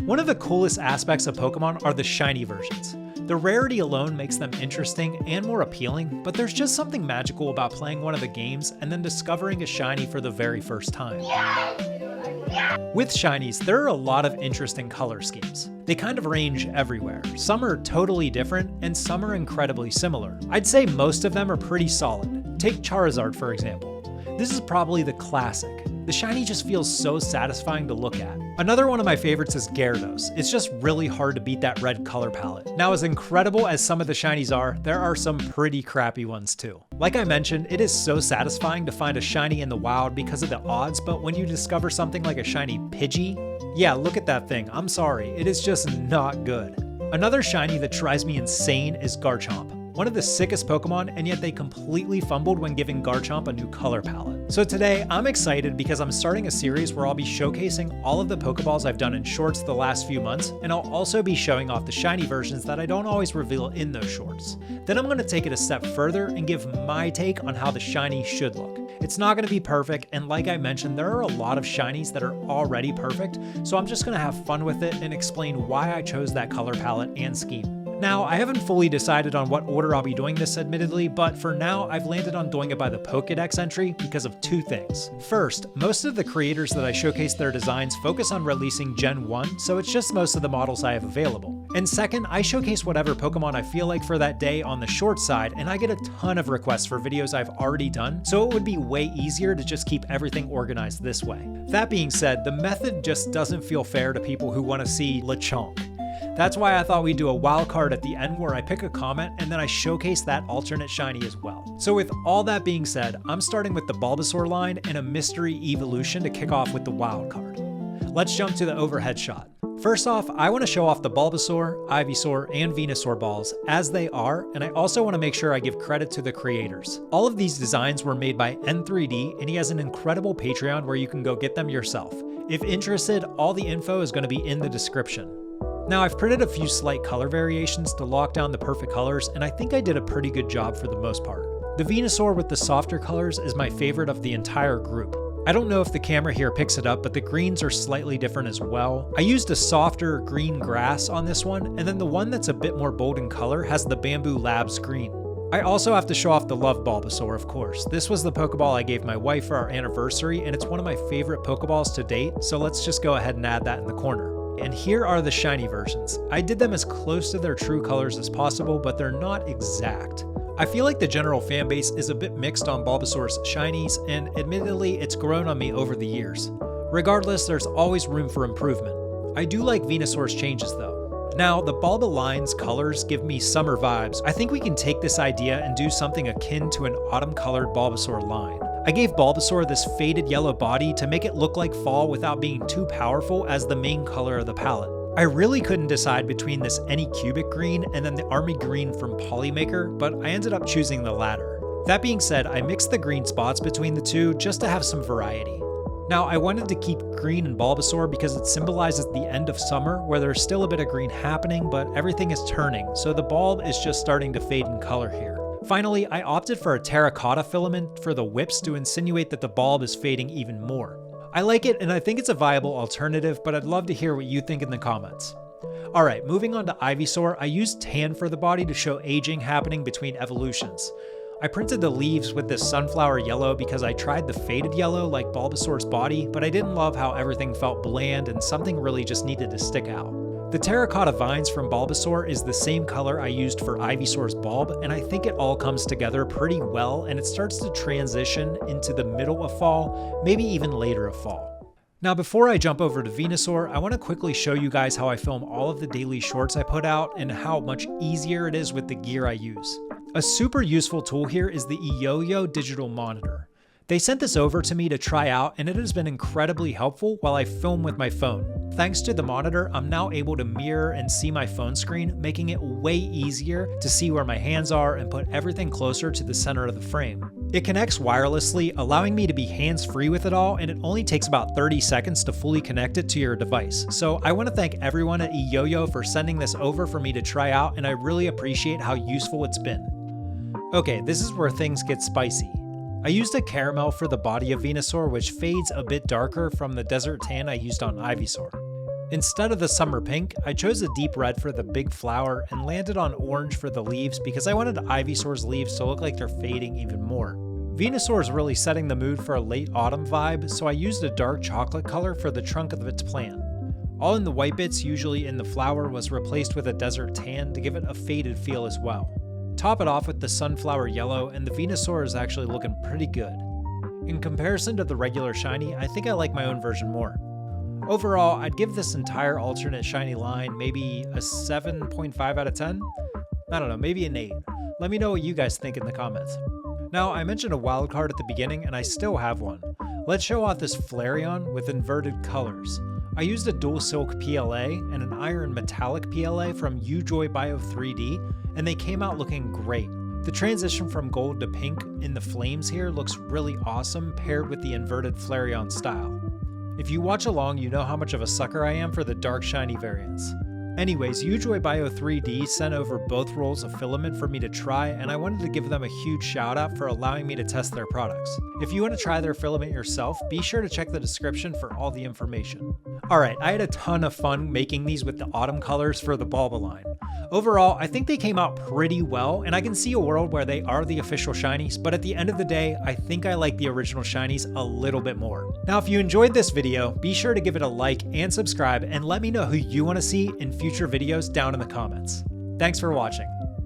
One of the coolest aspects of Pokemon are the shiny versions. The rarity alone makes them interesting and more appealing, but there's just something magical about playing one of the games and then discovering a shiny for the very first time. With shinies, there are a lot of interesting color schemes. They kind of range everywhere. Some are totally different, and some are incredibly similar. I'd say most of them are pretty solid. Take Charizard for example. This is probably the classic. The shiny just feels so satisfying to look at. Another one of my favorites is Gyarados. It's just really hard to beat that red color palette. Now, as incredible as some of the shinies are, there are some pretty crappy ones too. Like I mentioned, it is so satisfying to find a shiny in the wild because of the odds, but when you discover something like a shiny Pidgey, yeah, look at that thing. I'm sorry, it is just not good. Another shiny that drives me insane is Garchomp. One of the sickest Pokemon, and yet they completely fumbled when giving Garchomp a new color palette. So today, I'm excited because I'm starting a series where I'll be showcasing all of the Pokeballs I've done in shorts the last few months, and I'll also be showing off the shiny versions that I don't always reveal in those shorts. Then I'm going to take it a step further and give my take on how the shiny should look. It's not going to be perfect, and like I mentioned, there are a lot of shinies that are already perfect, so I'm just going to have fun with it and explain why I chose that color palette and scheme. Now, I haven't fully decided on what order I'll be doing this admittedly, but for now, I've landed on doing it by the Pokédex entry because of two things. First, most of the creators that I showcase their designs focus on releasing Gen 1, so it's just most of the models I have available. And second, I showcase whatever Pokemon I feel like for that day on the short side, and I get a ton of requests for videos I've already done, so it would be way easier to just keep everything organized this way. That being said, the method just doesn't feel fair to people who want to see Lechonk. That's why I thought we'd do a wild card at the end where I pick a comment and then I showcase that alternate shiny as well. So with all that being said, I'm starting with the Bulbasaur line and a mystery evolution to kick off with the wild card. Let's jump to the overhead shot. First off, I want to show off the Bulbasaur, Ivysaur, and Venusaur balls as they are, and I also want to make sure I give credit to the creators. All of these designs were made by N3D, and he has an incredible Patreon where you can go get them yourself. If interested, all the info is going to be in the description. Now, I've printed a few slight color variations to lock down the perfect colors, and I think I did a pretty good job for the most part. The Venusaur with the softer colors is my favorite of the entire group. I don't know if the camera here picks it up, but the greens are slightly different as well. I used a softer green grass on this one, and then the one that's a bit more bold in color has the Bamboo Labs green. I also have to show off the Love Bulbasaur, of course. This was the Pokeball I gave my wife for our anniversary, and it's one of my favorite Pokeballs to date, so let's just go ahead and add that in the corner. And here are the shiny versions. I did them as close to their true colors as possible, but they're not exact. I feel like the general fan base is a bit mixed on Bulbasaur's shinies, and admittedly, it's grown on me over the years. Regardless, there's always room for improvement. I do like Venusaur's changes though. Now, the Bulba line's colors give me summer vibes. I think we can take this idea and do something akin to an autumn-colored Bulbasaur line. I gave Bulbasaur this faded yellow body to make it look like fall without being too powerful as the main color of the palette. I really couldn't decide between this Anycubic green and then the Army green from Polymaker, but I ended up choosing the latter. That being said, I mixed the green spots between the two just to have some variety. Now, I wanted to keep green in Bulbasaur because it symbolizes the end of summer where there's still a bit of green happening, but everything is turning, so the bulb is just starting to fade in color here. Finally, I opted for a terracotta filament for the whips to insinuate that the bulb is fading even more. I like it and I think it's a viable alternative, but I'd love to hear what you think in the comments. Alright, moving on to Ivysaur, I used tan for the body to show aging happening between evolutions. I printed the leaves with this sunflower yellow because I tried the faded yellow like Bulbasaur's body, but I didn't love how everything felt bland and something really just needed to stick out. The terracotta vines from Bulbasaur is the same color I used for Ivysaur's bulb, and I think it all comes together pretty well and it starts to transition into the middle of fall, maybe even later of fall. Now before I jump over to Venusaur, I want to quickly show you guys how I film all of the daily shorts I put out and how much easier it is with the gear I use. A super useful tool here is the Yo-Yo digital monitor. They sent this over to me to try out and it has been incredibly helpful while I film with my phone. Thanks to the monitor, I'm now able to mirror and see my phone screen, making it way easier to see where my hands are and put everything closer to the center of the frame. It connects wirelessly, allowing me to be hands-free with it all, and it only takes about 30 seconds to fully connect it to your device. So I want to thank everyone at Yo-Yo for sending this over for me to try out, and I really appreciate how useful it's been. Okay, this is where things get spicy. I used a caramel for the body of Venusaur, which fades a bit darker from the desert tan I used on Ivysaur. Instead of the summer pink, I chose a deep red for the big flower and landed on orange for the leaves because I wanted Ivysaur's leaves to look like they're fading even more. Venusaur is really setting the mood for a late autumn vibe, so I used a dark chocolate color for the trunk of its plant. All in the white bits, usually in the flower, was replaced with a desert tan to give it a faded feel as well. Top it off with the sunflower yellow, and the Venusaur is actually looking pretty good. In comparison to the regular shiny, I think I like my own version more. Overall, I'd give this entire alternate shiny line maybe a 7.5 out of 10? I don't know, maybe an 8. Let me know what you guys think in the comments. Now, I mentioned a wild card at the beginning, and I still have one. Let's show off this Flareon with inverted colors. I used a dual silk PLA and an iron metallic PLA from Ujoy Bio 3D, and they came out looking great. The transition from gold to pink in the flames here looks really awesome paired with the inverted Flareon style. If you watch along, you know how much of a sucker I am for the dark shiny variants. Anyways, Ujoy Bio 3D sent over both rolls of filament for me to try, and I wanted to give them a huge shout out for allowing me to test their products. If you want to try their filament yourself, be sure to check the description for all the information. Alright, I had a ton of fun making these with the autumn colors for the Bulba line. Overall, I think they came out pretty well, and I can see a world where they are the official shinies, but at the end of the day, I think I like the original shinies a little bit more. Now, if you enjoyed this video, be sure to give it a like and subscribe, and let me know who you want to see in future videos down in the comments. Thanks for watching.